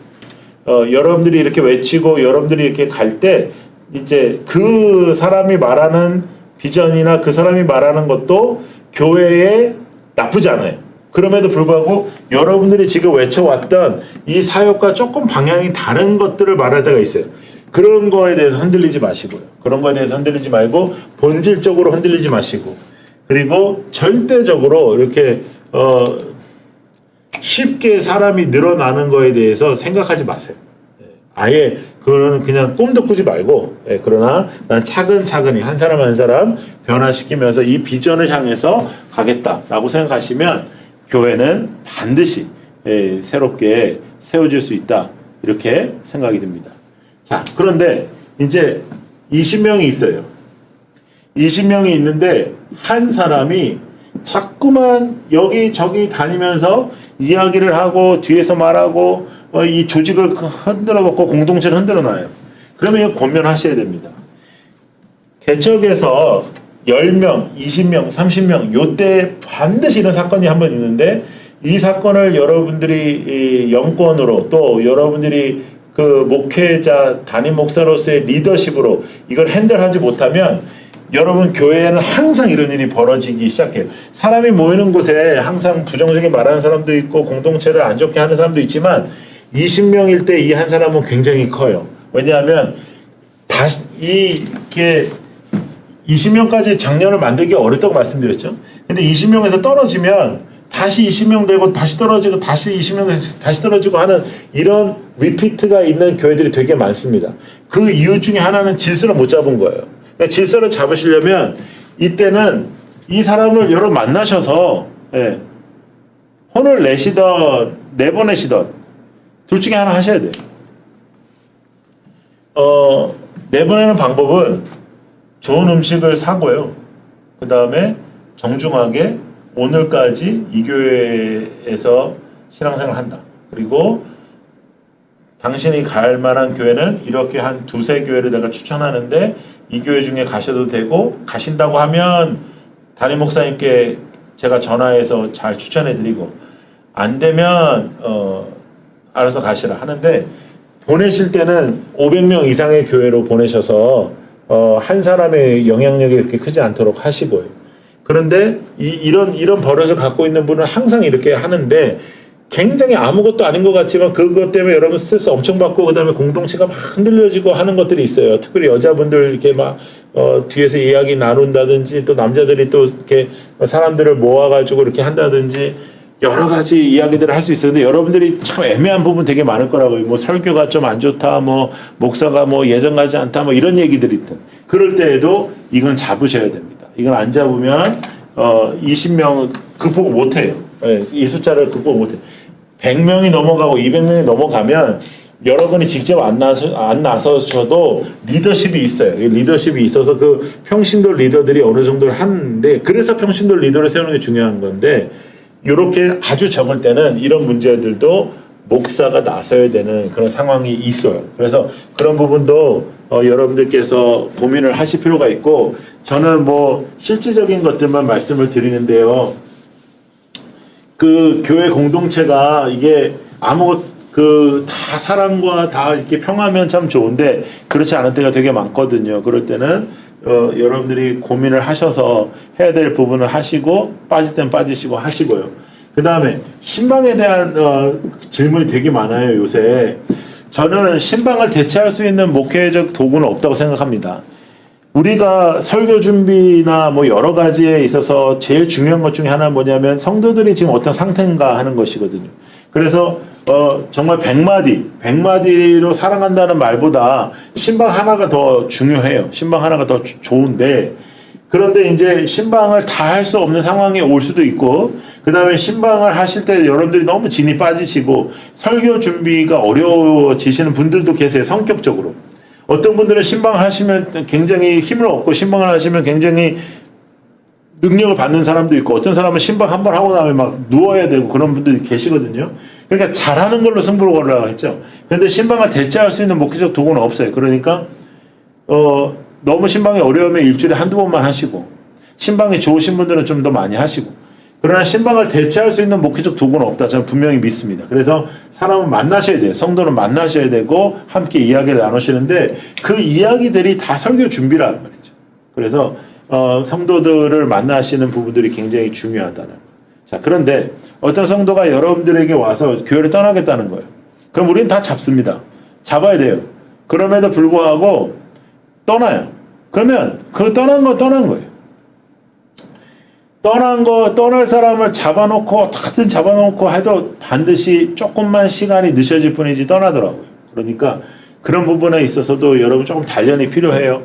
여러분들이 이렇게 외치고 여러분들이 이렇게 갈 때 이제 그 사람이 말하는 비전이나 그 사람이 말하는 것도 교회에 나쁘지 않아요. 그럼에도 불구하고 여러분들이 지금 외쳐왔던 이 사역과 조금 방향이 다른 것들을 말할 때가 있어요. 그런 거에 대해서 흔들리지 마시고요. 그런 거에 대해서 흔들리지 말고 본질적으로 흔들리지 마시고, 그리고 절대적으로 이렇게 쉽게 사람이 늘어나는 거에 대해서 생각하지 마세요. 아예 그거는 그냥 꿈도 꾸지 말고, 그러나 난 차근차근히 한 사람 한 사람 변화시키면서 이 비전을 향해서 가겠다라고 생각하시면 교회는 반드시 새롭게 세워질 수 있다, 이렇게 생각이 듭니다. 자, 그런데 이제 20명이 있어요. 20명이 있는데 한 사람이 자꾸만 여기저기 다니면서 이야기를 하고 뒤에서 말하고 이 조직을 흔들어 놓고 공동체를 흔들어 놔요. 그러면 이거 권면하셔야 됩니다. 개척에서 10명, 20명, 30명 요때 반드시 이런 사건이 한 번 있는데, 이 사건을 여러분들이 영권으로, 또 여러분들이 그 목회자 담임 목사로서의 리더십으로 이걸 핸들하지 못하면 여러분 교회에는 항상 이런 일이 벌어지기 시작해요. 사람이 모이는 곳에 항상 부정적인 말하는 사람도 있고 공동체를 안 좋게 하는 사람도 있지만 20명일 때 이 한 사람은 굉장히 커요. 왜냐하면 다시 이게 20명까지 작년을 만들기 어렵다고 말씀드렸죠. 근데 20명에서 떨어지면 다시 20명 되고 다시 떨어지고 다시 20명 돼서 다시 떨어지고 하는 이런 리피트가 있는 교회들이 되게 많습니다. 그 이유 중에 하나는 질서를 못 잡은 거예요. 그러니까 질서를 잡으시려면 이때는 이 사람을 여러 만나셔서 혼을 내시던 내보내시던 둘 중에 하나 하셔야 돼요. 내보내는 방법은 좋은 음식을 사고요. 그 다음에 정중하게 오늘까지 이 교회에서 신앙생활을 한다. 그리고 당신이 갈 만한 교회는 이렇게 한 두세 교회를 내가 추천하는데 이 교회 중에 가셔도 되고, 가신다고 하면 담임 목사님께 제가 전화해서 잘 추천해드리고, 안 되면 알아서 가시라 하는데, 보내실 때는 500명 이상의 교회로 보내셔서 한 사람의 영향력이 그렇게 크지 않도록 하시고요. 그런데 이런 버릇을 갖고 있는 분은 항상 이렇게 하는데 굉장히 아무것도 아닌 것 같지만 그것 때문에 여러분 스트레스 엄청 받고 그다음에 공동체가 막 흔들려지고 하는 것들이 있어요. 특별히 여자분들 이렇게 막 뒤에서 이야기 나눈다든지, 또 남자들이 또 이렇게 사람들을 모아가지고 이렇게 한다든지 여러 가지 이야기들을 할 수 있었는데, 여러분들이 참 애매한 부분 되게 많을 거라고요. 뭐 설교가 좀 안 좋다, 뭐 목사가 뭐 예전 같지 않다, 뭐 이런 얘기들이 있든, 그럴 때에도 이건 잡으셔야 됩니다. 이건 안 잡으면 20명 극복 못 해요. 이 숫자를 극복 못 해요. 100명이 넘어가고 200명이 넘어가면 여러분이 직접 안 나서셔도 리더십이 있어요. 리더십이 있어서 그 평신도 리더들이 어느 정도를 하는데, 그래서 평신도 리더를 세우는 게 중요한 건데, 이렇게 아주 적을 때는 이런 문제들도 목사가 나서야 되는 그런 상황이 있어요. 그래서 그런 부분도 여러분들께서 고민을 하실 필요가 있고, 저는 뭐 실질적인 것들만 말씀을 드리는데요. 그 교회 공동체가 이게 다 사랑과 다 이렇게 평화면 참 좋은데 그렇지 않은 때가 되게 많거든요. 그럴 때는 여러분들이 고민을 하셔서 해야 될 부분을 하시고, 빠질 땐 빠지시고 하시고요. 그 다음에 신방에 대한 질문이 되게 많아요, 요새. 저는 신방을 대체할 수 있는 목회적 도구는 없다고 생각합니다. 우리가 설교 준비나 뭐 여러 가지에 있어서 제일 중요한 것 중에 하나는 뭐냐면 성도들이 지금 어떤 상태인가 하는 것이거든요. 그래서 정말 100마디로 사랑한다는 말보다 신방 하나가 더 중요해요. 신방 하나가 더 좋은데, 그런데 이제 신방을 다 할 수 없는 상황에 올 수도 있고, 그 다음에 신방을 하실 때 여러분들이 너무 진이 빠지시고 설교 준비가 어려워지시는 분들도 계세요. 성격적으로 어떤 분들은 신방을 하시면 굉장히 힘을 얻고, 신방을 하시면 굉장히 능력을 받는 사람도 있고, 어떤 사람은 신방 한번 하고 나면 막 누워야 되고 그런 분들이 계시거든요. 그러니까 잘하는 걸로 승부를 걸으라고 했죠. 그런데 신방을 대체할 수 있는 목회적 도구는 없어요. 그러니까 너무 신방이 어려우면 일주일에 한두 번만 하시고, 신방이 좋으신 분들은 좀 더 많이 하시고, 그러나 신방을 대체할 수 있는 목회적 도구는 없다. 저는 분명히 믿습니다. 그래서 사람은 만나셔야 돼요. 성도는 만나셔야 되고 함께 이야기를 나누시는데 그 이야기들이 다 설교 준비란 말이죠. 그래서 성도들을 만나시는 부분들이 굉장히 중요하다는 거예요. 자, 그런데 어떤 성도가 여러분들에게 와서 교회를 떠나겠다는 거예요. 그럼 우리는 다 잡습니다. 잡아야 돼요. 그럼에도 불구하고 떠나요. 그러면 그 떠난 건 떠난 거예요. 떠날 사람을 잡아놓고 어떻게든 잡아놓고 해도 반드시 조금만 시간이 늦어질 뿐이지 떠나더라고요. 그러니까 그런 부분에 있어서도 여러분 조금 단련이 필요해요.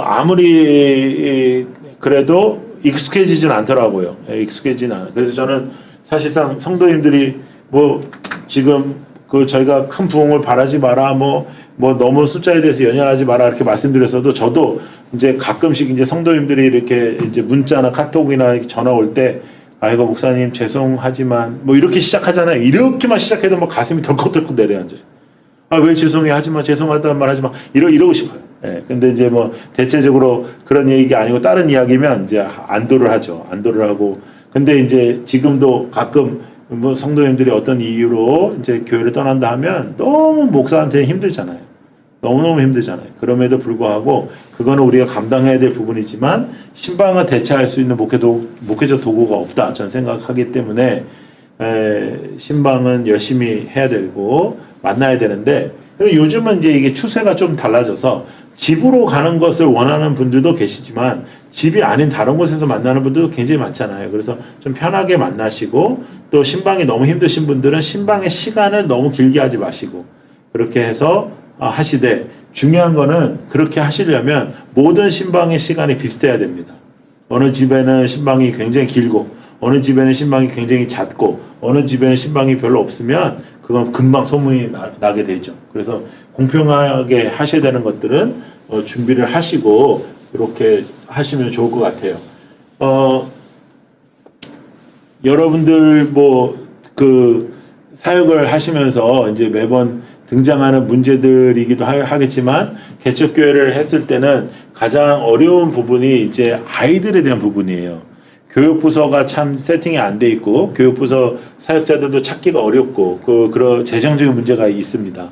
아무리 그래도 익숙해지진 않더라고요. 익숙해지진 않아요. 그래서 저는 사실상 성도님들이 뭐 지금 저희가 큰 부흥을 바라지 마라, 뭐 너무 숫자에 대해서 연연하지 마라 이렇게 말씀드렸어도 저도 이제 가끔씩 이제 성도님들이 이렇게 이제 문자나 카톡이나 전화 올 때 아이고 목사님 죄송하지만 뭐 이렇게 시작하잖아요. 이렇게만 시작해도 뭐 가슴이 덜컥덜컥 내려앉아요. 아 왜 죄송해 하지마, 죄송하다는 말 하지마, 이러고 싶어요. 예. 근데 이제 뭐 대체적으로 그런 얘기가 아니고 다른 이야기면 이제 안도를 하죠. 안도를 하고. 근데 이제 지금도 가끔 뭐 성도님들이 어떤 이유로 이제 교회를 떠난다 하면 너무 목사한테 힘들잖아요. 너무너무 힘들잖아요. 그럼에도 불구하고 그거는 우리가 감당해야 될 부분이지만 신방을 대체할 수 있는 목회적 도구가 없다. 저는 생각하기 때문에 신방은 열심히 해야 되고 만나야 되는데, 근데 요즘은 이제 이게 추세가 좀 달라져서 집으로 가는 것을 원하는 분들도 계시지만 집이 아닌 다른 곳에서 만나는 분들도 굉장히 많잖아요. 그래서 좀 편하게 만나시고, 또 신방이 너무 힘드신 분들은 신방의 시간을 너무 길게 하지 마시고 그렇게 해서 하시되, 중요한 거는 그렇게 하시려면 모든 신방의 시간이 비슷해야 됩니다. 어느 집에는 신방이 굉장히 길고 어느 집에는 신방이 굉장히 잦고 어느 집에는 신방이 별로 없으면 그건 금방 소문이 나게 되죠. 그래서 공평하게 하셔야 되는 것들은 준비를 하시고 그렇게 하시면 좋을 것 같아요. 여러분들 사역을 하시면서 이제 매번 등장하는 문제들이기도 하겠지만 개척교회를 했을 때는 가장 어려운 부분이 이제 아이들에 대한 부분이에요. 교육부서가 참 세팅이 안 돼 있고 교육부서 사역자들도 찾기가 어렵고 그런 재정적인 문제가 있습니다.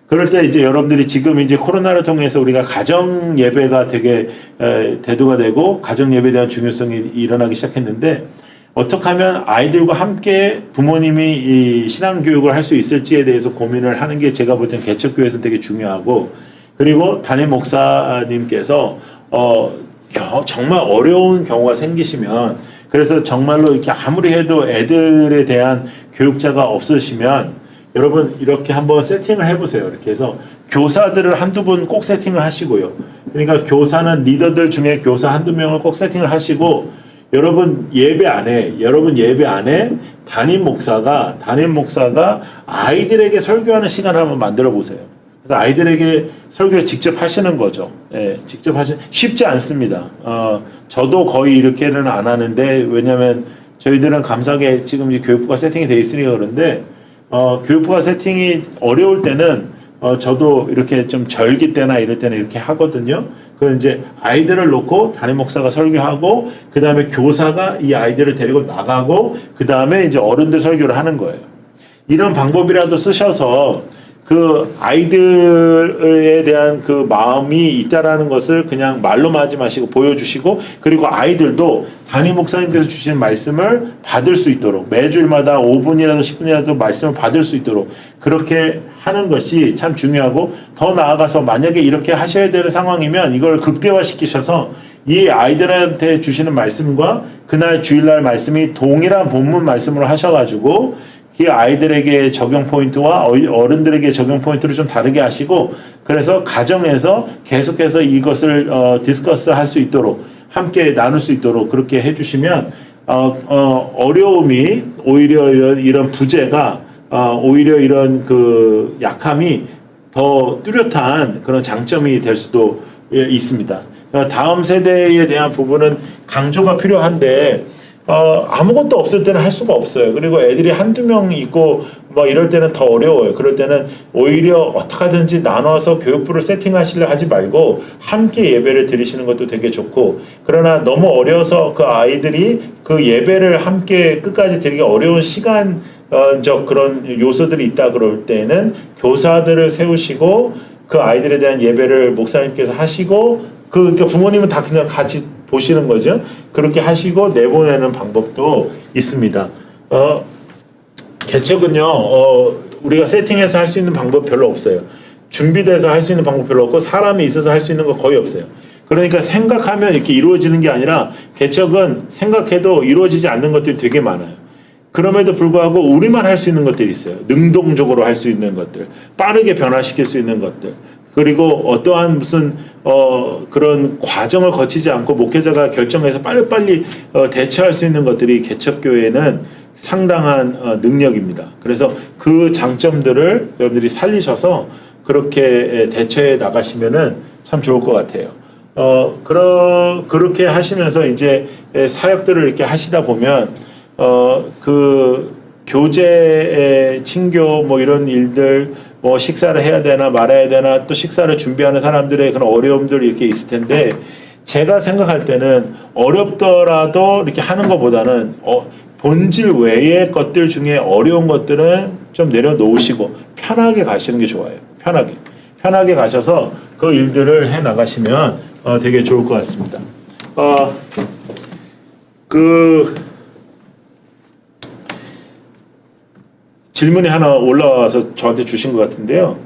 그럴 때 이제 여러분들이 지금 이제 코로나를 통해서 우리가 가정 예배가 되게 대두가 되고 가정 예배에 대한 중요성이 일어나기 시작했는데, 어떻게 하면 아이들과 함께 부모님이 이 신앙교육을 할 수 있을지에 대해서 고민을 하는 게 제가 볼 땐 개척교회에서는 되게 중요하고, 그리고 담임 목사님께서 정말 어려운 경우가 생기시면, 그래서 정말로 이렇게 아무리 해도 애들에 대한 교육자가 없으시면 여러분 이렇게 한번 세팅을 해보세요. 이렇게 해서 교사들을 한두 분 꼭 세팅을 하시고요. 그러니까 교사는 리더들 중에 교사 한두 명을 꼭 세팅을 하시고, 여러분 예배 안에 담임 목사가 아이들에게 설교하는 시간을 한번 만들어 보세요. 그래서 아이들에게 설교를 직접 하시는 거죠. 예, 쉽지 않습니다. 저도 거의 이렇게는 안 하는데, 왜냐면 저희들은 감사하게 지금 이 교육부가 세팅이 돼 있으니까 그런데, 교육부가 세팅이 어려울 때는 저도 이렇게 좀 절기 때나 이럴 때는 이렇게 하거든요. 그 이제 아이들을 놓고 담임 목사가 설교하고, 그 다음에 교사가 이 아이들을 데리고 나가고, 그 다음에 이제 어른들 설교를 하는 거예요. 이런 방법이라도 쓰셔서 그 아이들에 대한 그 마음이 있다라는 것을 그냥 말로만 하지 마시고 보여주시고, 그리고 아이들도 담임 목사님께서 주시는 말씀을 받을 수 있도록 매주일마다 5분이라도 10분이라도 말씀을 받을 수 있도록 그렇게 하는 것이 참 중요하고, 더 나아가서 만약에 이렇게 하셔야 되는 상황이면 이걸 극대화시키셔서 이 아이들한테 주시는 말씀과 그날 주일날 말씀이 동일한 본문 말씀으로 하셔가지고 그 아이들에게 적용 포인트와 어른들에게 적용 포인트를 좀 다르게 하시고, 그래서 가정에서 계속해서 이것을 디스커스 할 수 있도록 함께 나눌 수 있도록 그렇게 해주시면 어려움이 오히려 이런 부재가 오히려 이런 그 약함이 더 뚜렷한 그런 장점이 될 수도 있습니다. 다음 세대에 대한 부분은 강조가 필요한데, 아무것도 없을 때는 할 수가 없어요. 그리고 애들이 한두 명 있고 뭐 이럴 때는 더 어려워요. 그럴 때는 오히려 어떻게 하든지 나눠서 교육부를 세팅하시려 하지 말고 함께 예배를 드리시는 것도 되게 좋고, 그러나 너무 어려서 그 아이들이 그 예배를 함께 끝까지 드리기 어려운 시간적 그런 요소들이 있다 그럴 때는 교사들을 세우시고 그 아이들에 대한 예배를 목사님께서 하시고 그러니까 부모님은 다 그냥 같이 보시는 거죠. 그렇게 하시고 내보내는 방법도 있습니다. 개척은요, 우리가 세팅해서 할 수 있는 방법 별로 없어요. 준비돼서 할 수 있는 방법 별로 없고 사람이 있어서 할 수 있는 거 거의 없어요. 그러니까 생각하면 이렇게 이루어지는 게 아니라 개척은 생각해도 이루어지지 않는 것들이 되게 많아요. 그럼에도 불구하고 우리만 할 수 있는 것들이 있어요. 능동적으로 할 수 있는 것들, 빠르게 변화시킬 수 있는 것들, 그리고 어떠한 무슨 그런 과정을 거치지 않고 목회자가 결정해서 빨리빨리 대처할 수 있는 것들이 개척교회는 상당한 능력입니다. 그래서 그 장점들을 여러분들이 살리셔서 그렇게 대처해 나가시면은 참 좋을 것 같아요. 그렇게 하시면서 이제 사역들을 이렇게 하시다 보면 그 교제, 친교 뭐 이런 일들, 뭐 식사를 해야 되나 말아야 되나 또 식사를 준비하는 사람들의 그런 어려움들이 이렇게 있을 텐데, 제가 생각할 때는 어렵더라도 이렇게 하는 것보다는 본질 외의 것들 중에 어려운 것들은 좀 내려놓으시고 편하게 가시는 게 좋아요. 편하게 가셔서 그 일들을 해 나가시면 되게 좋을 것 같습니다. 질문이 하나 올라와서 저한테 주신 것 같은데요.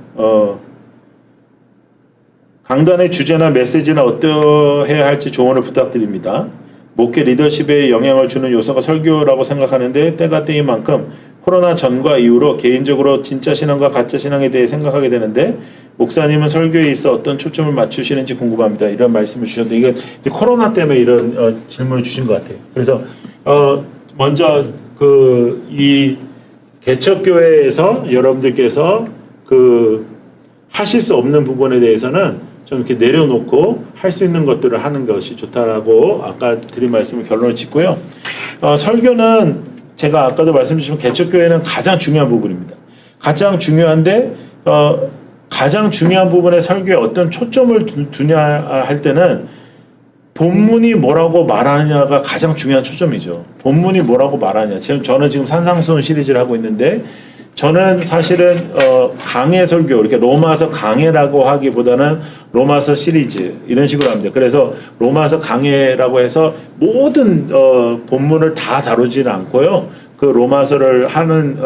강단의 주제나 메시지나 어떠해야 할지 조언을 부탁드립니다. 목회 리더십에 영향을 주는 요소가 설교라고 생각하는데 때가 때인 만큼 코로나 전과 이후로 개인적으로 진짜 신앙과 가짜 신앙에 대해 생각하게 되는데, 목사님은 설교에 있어 어떤 초점을 맞추시는지 궁금합니다. 이런 말씀을 주셨는데, 이게 코로나 때문에 이런 질문을 주신 것 같아요. 그래서 먼저 이 개척교회에서 여러분들께서 하실 수 없는 부분에 대해서는 좀 이렇게 내려놓고 할 수 있는 것들을 하는 것이 좋다라고 아까 드린 말씀을 결론을 짓고요. 설교는 제가 아까도 말씀드렸지만 개척교회는 가장 중요한 부분입니다. 가장 중요한데 가장 중요한 부분에 설교에 어떤 초점을 두냐 할 때는 본문이 뭐라고 말하느냐가 가장 중요한 초점이죠. 본문이 뭐라고 말하냐. 저는 지금 산상수훈 시리즈를 하고 있는데, 저는 사실은 강해 설교, 이렇게 로마서 강해라고 하기보다는 로마서 시리즈 이런 식으로 합니다. 그래서 로마서 강해라고 해서 모든 본문을 다 다루지는 않고요. 그 로마서를 하는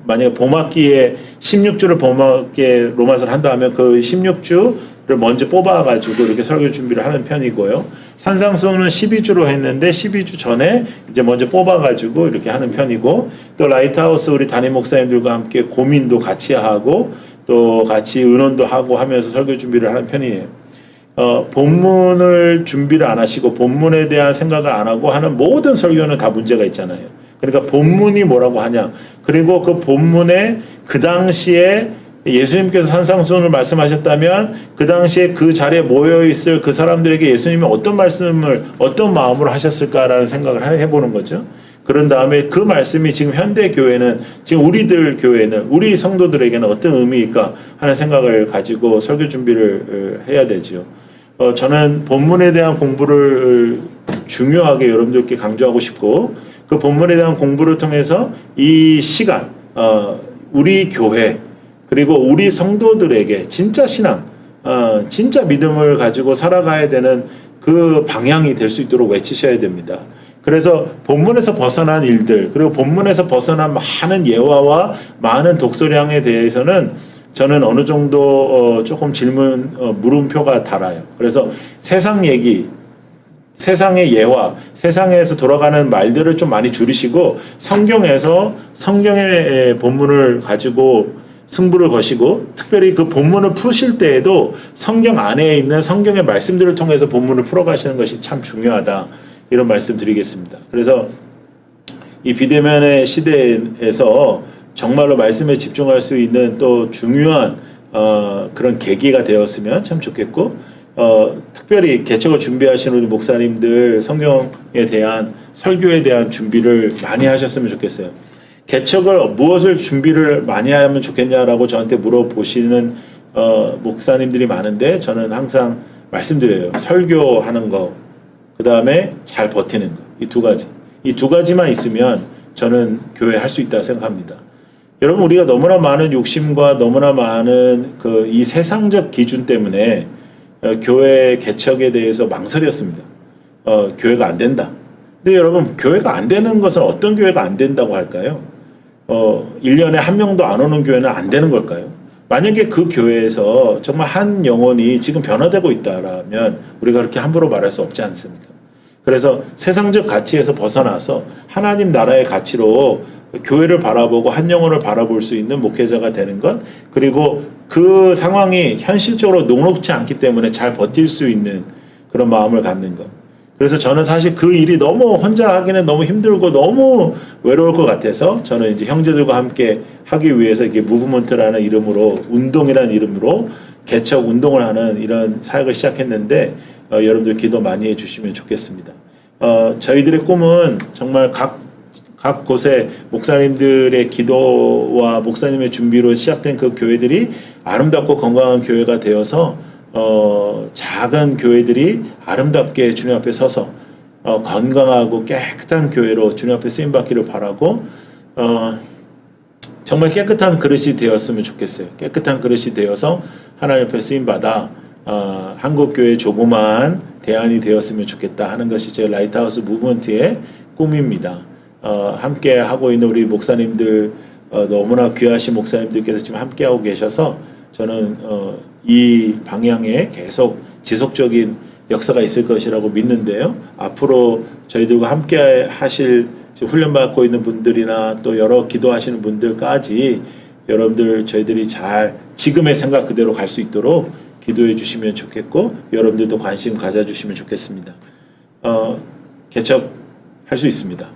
만약에 봄학기에 16주를 봄학기에 로마서를 한다 하면 그 16주를 먼저 뽑아가지고 이렇게 설교 준비를 하는 편이고요. 산상수훈은 12주로 했는데 12주 전에 이제 먼저 뽑아가지고 이렇게 하는 편이고, 또 라이트하우스 우리 담임 목사님들과 함께 고민도 같이 하고 또 같이 의논도 하고 하면서 설교 준비를 하는 편이에요. 본문을 준비를 안 하시고 본문에 대한 생각을 안 하고 하는 모든 설교는 다 문제가 있잖아요. 그러니까 본문이 뭐라고 하냐, 그리고 그 본문에 그 당시에 예수님께서 산상수훈을 말씀하셨다면 그 당시에 그 자리에 모여있을 그 사람들에게 예수님이 어떤 말씀을 어떤 마음으로 하셨을까라는 생각을 해보는 거죠. 그런 다음에 그 말씀이 지금 현대 교회는, 지금 우리들 교회는, 우리 성도들에게는 어떤 의미일까 하는 생각을 가지고 설교 준비를 해야 되죠. 저는 본문에 대한 공부를 중요하게 여러분들께 강조하고 싶고, 그 본문에 대한 공부를 통해서 이 시간 우리 교회 그리고 우리 성도들에게 진짜 신앙, 진짜 믿음을 가지고 살아가야 되는 그 방향이 될 수 있도록 외치셔야 됩니다. 그래서 본문에서 벗어난 일들, 그리고 본문에서 벗어난 많은 예화와 많은 독서량에 대해서는 저는 어느 정도 조금 물음표가 달아요. 그래서 세상 얘기, 세상의 예화, 세상에서 돌아가는 말들을 좀 많이 줄이시고 성경에서 성경의 본문을 가지고 승부를 거시고, 특별히 그 본문을 푸실 때에도 성경 안에 있는 성경의 말씀들을 통해서 본문을 풀어가시는 것이 참 중요하다, 이런 말씀 드리겠습니다. 그래서 이 비대면의 시대에서 정말로 말씀에 집중할 수 있는 또 중요한 그런 계기가 되었으면 참 좋겠고, 특별히 개척을 준비하시는 우리 목사님들 성경에 대한 설교에 대한 준비를 많이 하셨으면 좋겠어요. 개척을 무엇을 준비를 많이 하면 좋겠냐라고 저한테 물어보시는 목사님들이 많은데 저는 항상 말씀드려요. 설교하는 거, 그 다음에 잘 버티는 거. 이 두 가지. 이 두 가지만 있으면 저는 교회 할 수 있다고 생각합니다. 여러분, 우리가 너무나 많은 욕심과 너무나 많은 이 세상적 기준 때문에 교회 개척에 대해서 망설였습니다. 교회가 안 된다. 근데 여러분, 교회가 안 되는 것은 어떤 교회가 안 된다고 할까요? 1년에 한 명도 안 오는 교회는 안 되는 걸까요? 만약에 그 교회에서 정말 한 영혼이 지금 변화되고 있다라면 우리가 그렇게 함부로 말할 수 없지 않습니까? 그래서 세상적 가치에서 벗어나서 하나님 나라의 가치로 교회를 바라보고 한 영혼을 바라볼 수 있는 목회자가 되는 것, 그리고 그 상황이 현실적으로 녹록지 않기 때문에 잘 버틸 수 있는 그런 마음을 갖는 것. 그래서 저는 사실 그 일이 너무 혼자 하기는 너무 힘들고 너무 외로울 것 같아서 저는 이제 형제들과 함께 하기 위해서 이렇게 무브먼트라는 이름으로, 운동이라는 이름으로 개척 운동을 하는 이런 사역을 시작했는데 여러분들 기도 많이 해주시면 좋겠습니다. 저희들의 꿈은 정말 각 곳에 목사님들의 기도와 목사님의 준비로 시작된 그 교회들이 아름답고 건강한 교회가 되어서 작은 교회들이 아름답게 주님 앞에 서서 건강하고 깨끗한 교회로 주님 앞에 쓰임받기를 바라고 정말 깨끗한 그릇이 되었으면 좋겠어요. 깨끗한 그릇이 되어서 하나님 앞에 쓰임받아 한국교회 조그만 대안이 되었으면 좋겠다 하는 것이 제 라이트하우스 무브먼트의 꿈입니다. 함께 하고 있는 우리 목사님들, 너무나 귀하신 목사님들께서 지금 함께하고 계셔서 저는 이 방향에 계속 지속적인 역사가 있을 것이라고 믿는데요. 앞으로 저희들과 함께 하실 훈련받고 있는 분들이나 또 여러 기도하시는 분들까지 여러분들 저희들이 잘 지금의 생각 그대로 갈 수 있도록 기도해 주시면 좋겠고, 여러분들도 관심 가져주시면 좋겠습니다. 개척할 수 있습니다.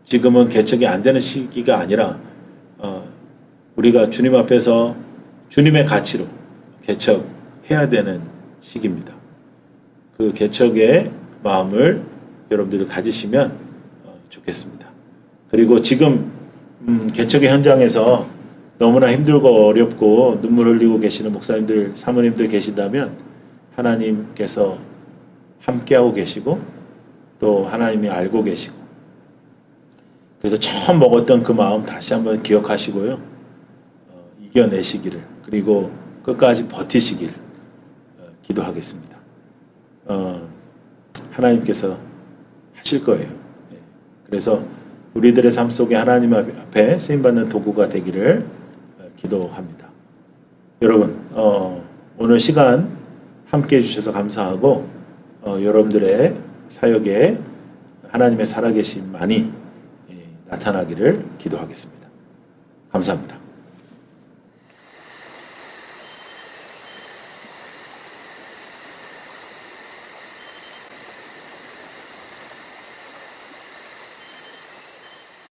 지금은 개척이 안 되는 시기가 아니라 우리가 주님 앞에서 주님의 가치로 개척해야 되는 시기입니다. 그 개척의 마음을 여러분들이 가지시면 좋겠습니다. 그리고 지금 개척의 현장에서 너무나 힘들고 어렵고 눈물 흘리고 계시는 목사님들, 사모님들 계신다면 하나님께서 함께하고 계시고 또 하나님이 알고 계시고, 그래서 처음 먹었던 그 마음 다시 한번 기억하시고요. 이겨내시기를, 그리고 끝까지 버티시길 기도하겠습니다. 하나님께서 하실 거예요. 그래서 우리들의 삶 속에 하나님 앞에 쓰임받는 도구가 되기를 기도합니다. 여러분, 오늘 시간 함께 해주셔서 감사하고 여러분들의 사역에 하나님의 살아계심 많이 나타나기를 기도하겠습니다. 감사합니다.